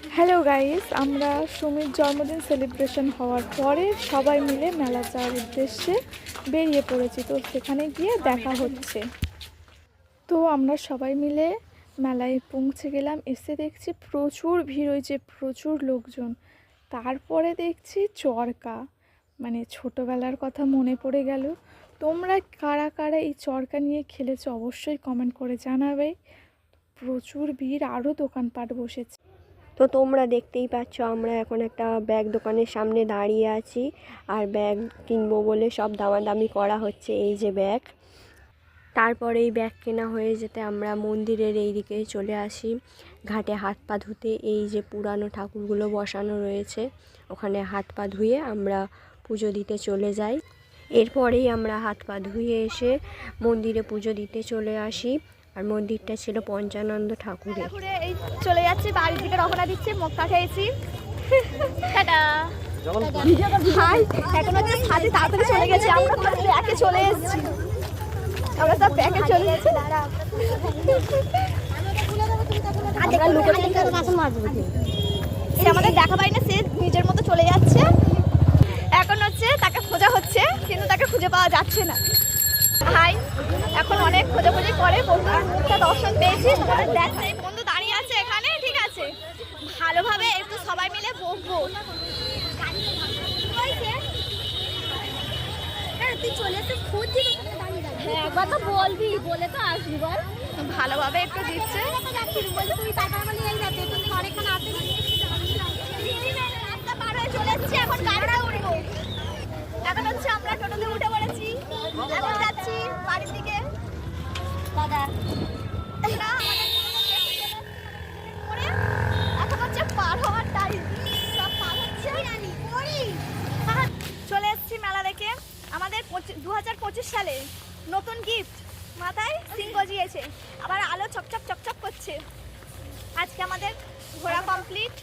Hello guys, আমরা সুমির জন্মদিন সেলিব্রেশন হওয়ার পরে সবাই মিলে মেলা যাওয়ার উদ্দেশ্যে বেরিয়ে পড়েছি। তো সেখানে গিয়ে দেখা হচ্ছে। তো আমরা সবাই মিলে মেলায় পৌঁছে গেলাম। এসে দেখছি প্রচুর ভিড় হয়েছে, প্রচুর লোকজন। তারপরে দেখছি চরকা, মানে ছোটোবেলার কথা মনে পড়ে গেল। তোমরা কারা কারা এই চরকা নিয়ে খেলেছো অবশ্যই কমেন্ট করে জানাবে। প্রচুর ভিড়, আরও দোকানপাট বসেছে। তো তোমরা দেখতেই পাচ্ছ আমরা এখন একটা ব্যাগ দোকানের সামনে দাঁড়িয়ে আছি, আর ব্যাগ কিনবো বলে সব দামাদামি করা হচ্ছে। এই যে ব্যাগ, তারপরে এই ব্যাগ কেনা হয়ে যেতে আমরা মন্দিরের এই দিকে চলে আসি, ঘাটে হাত পা ধুতে। এই যে পুরানো ঠাকুরগুলো বসানো রয়েছে, ওখানে হাত পা ধুয়ে আমরা পুজো দিতে চলে যাই। এরপরেই আমরা হাত পা ধুয়ে এসে মন্দিরে পুজো দিতে চলে আসি। আর মন্দিরটা ছিল পঞ্চানন্দ ঠাকুরের। এই চলে যাচ্ছি, বাড়ির দিকে রওনা দিচ্ছি, মক্কা খেয়েছি। টাটা। হাই, এখন হচ্ছে সাথে তাড়াতাড়ি চলে গেছে, আমরা তো ব্যাকে চলে এসেছি। আমরা সব ব্যাকে চলে গেছি। সে আমাদের দেখা পাই না, সে নিজের মতো চলে যাচ্ছে। এখন হচ্ছে তাকে খোঁজা হচ্ছে, কিন্তু তাকে খুঁজে পাওয়া যাচ্ছে না। হাই, এখন অনেক খোঁজাখুঁজি করে বন্ধুর মুখটা দর্শন পেয়েছি। বন্ধু দাঁড়িয়ে আছে এখানে, ঠিক আছে, ভালোভাবে একটু সবাই মিলে বকবো। তুই চলে এসে খুঁজছি, একবার তো বলবি, বলে তো আসবি, বল। ভালোভাবে একটু দিচ্ছে, রাস্তা পার হয়ে চলে এসেছি, এখন গাড়িটা উঠবো। এখন হচ্ছে আমরা টোটোতে উঠে পড়েছি, এখন যাচ্ছি বাড়ির দিকে। দাদা এখন হচ্ছে পার হওয়ার টাইম, সব পার হচ্ছে। চলে এসেছি মেলা দেখে। আমাদের 2025 সালে নতুন গিফট, মাথায় সিং গজিয়েছে, আবার আলো চকচক চকচক করছে। আজকে আমাদের ঘোরা কমপ্লিট।